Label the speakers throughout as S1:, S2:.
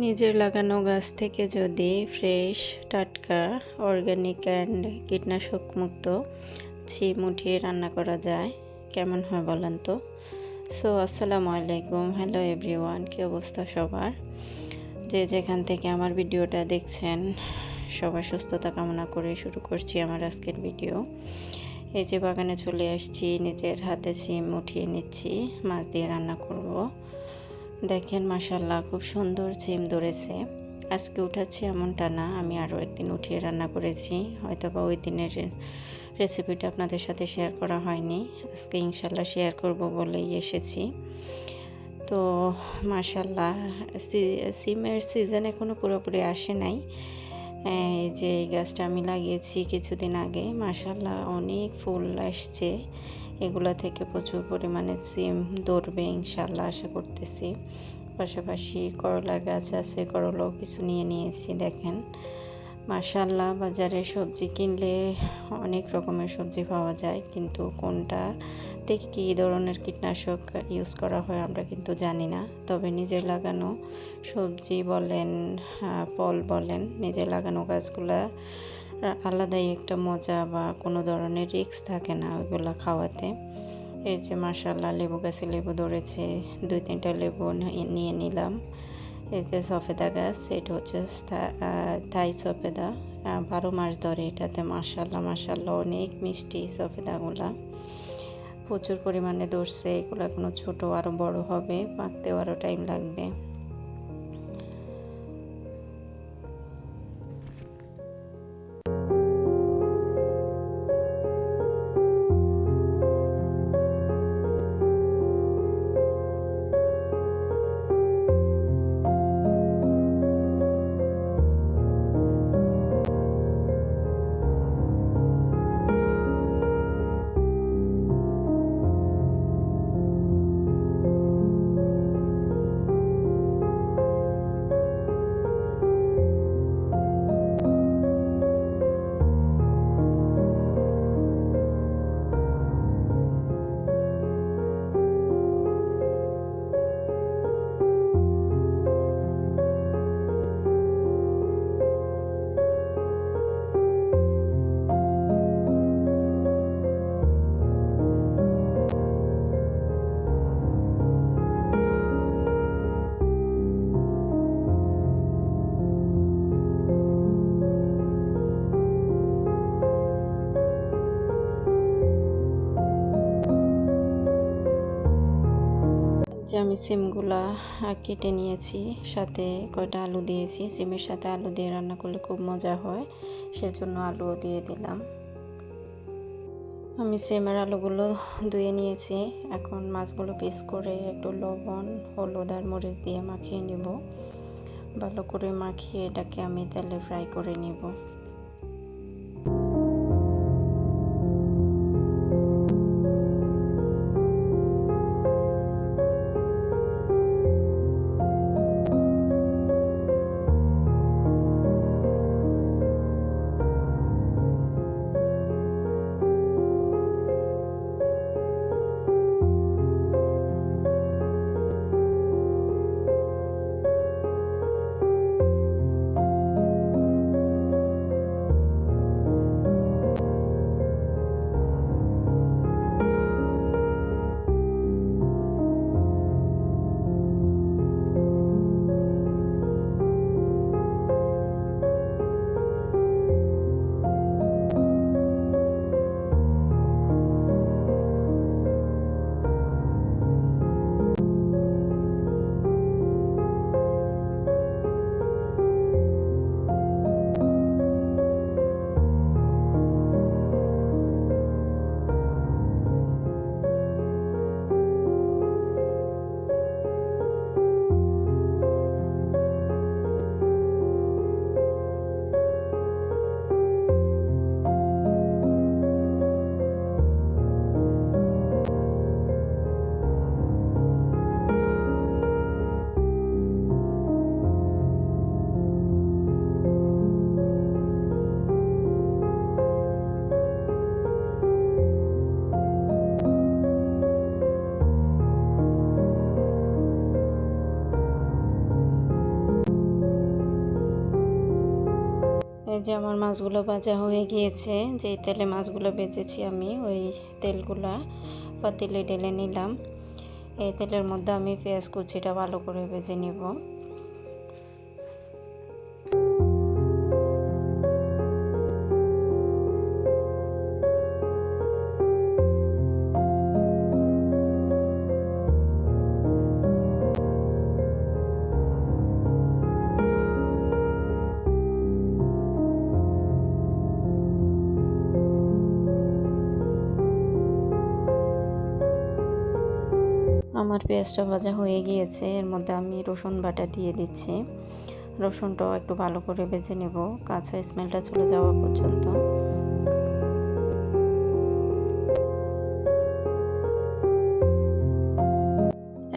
S1: নিজের লাগানো গাছ থেকে যদি ফ্রেশ, টাটকা, অর্গানিক অ্যান্ড কীটনাশক মুক্ত ছিম উঠিয়ে রান্না করা যায়, কেমন হয় বলেন তো? আসসালামু আলাইকুম, হ্যালো এভরিওয়ান, কী অবস্থা সবার? যে যেখান থেকে আমার ভিডিওটা দেখছেন, সবার সুস্থতা কামনা করে শুরু করছি আমার আজকের ভিডিও। এই যে বাগানে চলে আসছি, নিজের হাতে ছিম উঠিয়ে নিচ্ছি, মাছ দিয়ে রান্না করব। দেখেন মাশাল্লাহ, খুব সুন্দর ছিম ধরেছে। আজকে উঠাচ্ছি এমনটা না, আমি আরও একদিন উঠিয়ে রান্না করেছি, হয়তো বা ওই দিনের রেসিপিটা আপনাদের সাথে শেয়ার করা হয়নি। আজকে ইনশাল্লাহ শেয়ার করব বলেই এসেছি। তো মাশাল্লাহ, সিমের সিজন এখনও পুরোপুরি আসে নাই। এই যে এই গাছটা আমি লাগিয়েছি কিছুদিন আগে, মাশাল্লাহ অনেক ফুল আসছে। এগুলো থেকে প্রচুর পরিমাণে সিম ধরবে ইনশাল্লাহ, আশা করতেছি। পাশাপাশি করলার গাছ আছে, করলাও কিছু নিয়ে নিয়েছি। দেখেন মাশাল্লাহ, বাজারে সবজি কিনলে অনেক রকমের সবজি পাওয়া যায়, কিন্তু কোনটা থেকে কী ধরনের কীটনাশক ইউজ করা হয় আমরা কিন্তু জানি না। তবে নিজের লাগানো সবজি বলেন, ফল বলেন, নিজের লাগানো গাছগুলা আলাদাই একটা মজা বা কোনো ধরনের রিস্ক থাকে না ওইগুলো খাওয়াতে। এই যে মাশাল্লাহ, লেবু গাছে লেবু ধরেছে, 2-3টা লেবু নিয়ে নিলাম। এই যে সফেদা গাছ, এটা হচ্ছে থাই সফেদা, 12 মাস ধরে এটাতে। মাশাল্লাহ মাশাল্লাহ অনেক মিষ্টি সফেদাগুলা, প্রচুর পরিমাণে ধরছে। এগুলো এখনো ছোট, আরও বড় হবে, পাকতেও আরও টাইম লাগবে। যে আমি সিমগুলা কেটে নিয়েছি, সাথে কয়টা আলু দিয়েছি। সিমের সাথে আলু দিয়ে রান্না করলে খুব মজা হয়, সেজন্য আলুও দিয়ে দিলাম। আমি সিমের আলুগুলো ধুয়ে নিয়েছি। এখন মাছগুলো পিস করে একটু লবণ, হলুদ আর মরিচ দিয়ে মাখিয়ে নিব। ভালো করে মাখিয়ে এটাকে আমি তেলে ফ্রাই করে নিব। এই যে আমার মাছগুলো ভাজা হয়ে গিয়েছে। যেই তেলে মাছগুলো ভেজেছি আমি ওই তেলগুলা পাতিলে ঢেলে নিলাম। এই তেলের মধ্যে আমি পেঁয়াজ কুচিটা ভালো করে ভেজে নিব। আমার পেঁয়াজটা ভাজা হয়ে গিয়েছে। এর মধ্যে আমি রসুন বাটা দিয়ে দিচ্ছি। রসুনটাও একটু ভালো করে ভেজে নেব কাঁচা স্মেলটা চলে যাওয়া পর্যন্ত।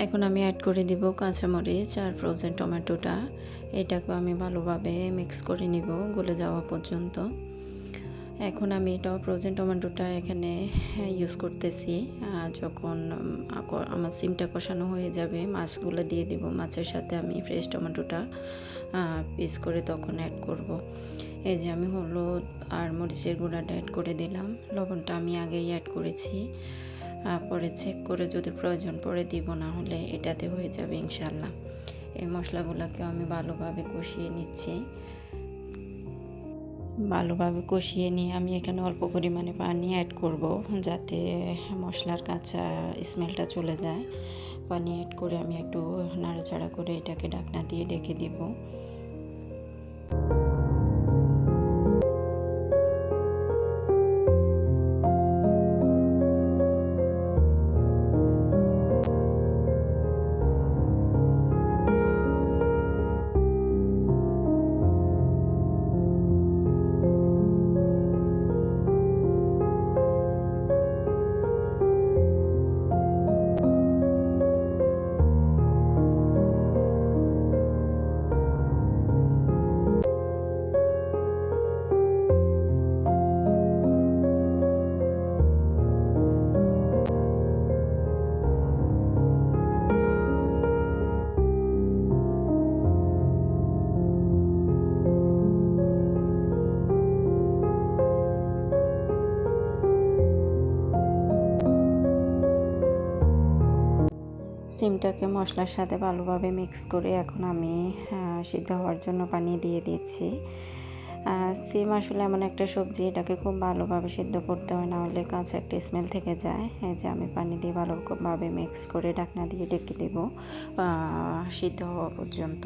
S1: এখন আমি অ্যাড করে দিব কাঁচামরিচ আর ফ্রোজেন টমেটোটা। এটাকে আমি ভালোভাবে মিক্স করে নিব গলে যাওয়া পর্যন্ত। এখন আমি এটা ফ্রোজেন টমেটোটা এখানে ইউজ করতেছি। যখন আমার সিমটা কষানো হয়ে যাবে মাছগুলো দিয়ে দিব। মাছের সাথে আমি ফ্রেশ টমেটোটা পিস করে তখন অ্যাড করব। এই যে আমি হলুদ আর মরিচের গুঁড়াটা অ্যাড করে দিলাম। লবণটা আমি আগেই অ্যাড করেছি। পরে চেক করে যদি প্রয়োজন পড়ে দিব, না হলে এটাতে হয়ে যাবে ইনশাল্লাহ। এই মশলাগুলোকে আমি ভালোভাবে কষিয়ে নিচ্ছি। ভালোভাবে কষিয়ে নিয়ে আমি এখানে অল্প পরিমাণে পানি অ্যাড করব, যাতে মশলার কাঁচা স্মেলটা চলে যায়। পানি অ্যাড করে আমি একটু নাড়াচাড়া করে এটাকে ঢাকনা দিয়ে ঢেকে দিব। সিমটাকে মশলার সাথে ভালোভাবে মিক্স করে এখন আমি সিদ্ধ হওয়ার জন্য পানি দিয়ে দিচ্ছি। সিম আসলে এমন একটা সবজি, এটাকে খুব ভালোভাবে সিদ্ধ করতে হয়, না হলে কাঁচা একটা স্মেল থেকে যায়। এই যে আমি পানি দিয়ে ভালোভাবে মিক্স করে ঢাকনা দিয়ে ঢেকে দেব সিদ্ধ হওয়া পর্যন্ত।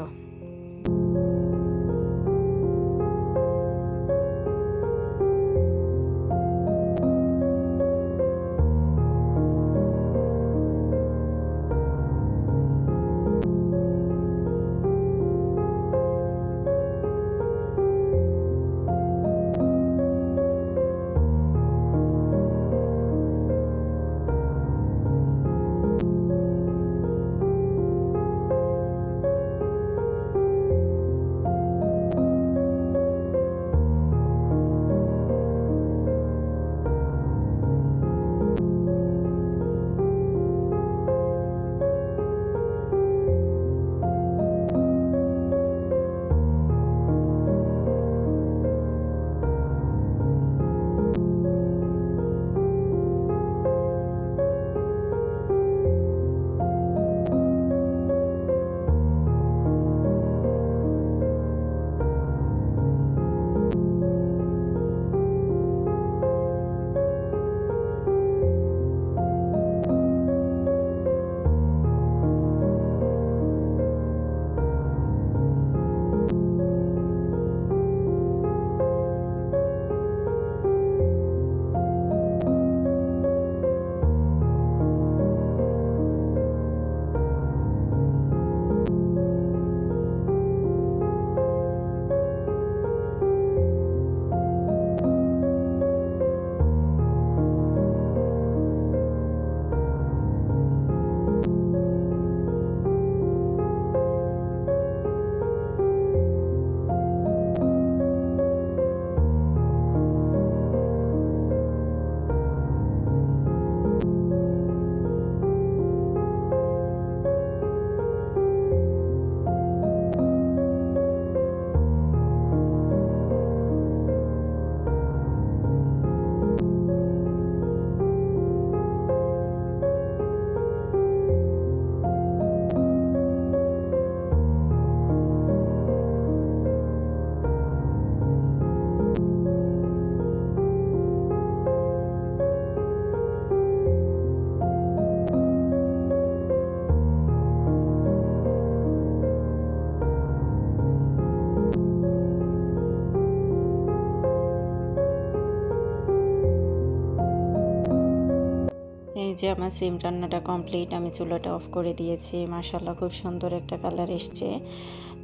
S1: যে আমার সিম রান্নাটা কমপ্লিট, আমি চুলাটা অফ করে দিয়েছি। মাশাআল্লাহ খুব সুন্দর একটা কালার এসছে।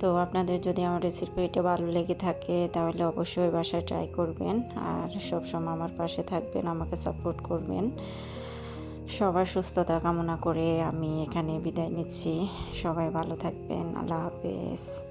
S1: তো আপনাদের যদি আমার রেসিপিটা ভালো লেগে থাকে তাহলে অবশ্যই বাসায় ট্রাই করবেন, আর সবসময় আমার পাশে থাকবেন, আমাকে সাপোর্ট করবেন। সবার সুস্থতা কামনা করে আমি এখানে বিদায় নিচ্ছি। সবাই ভালো থাকবেন। আল্লাহ হাফেজ।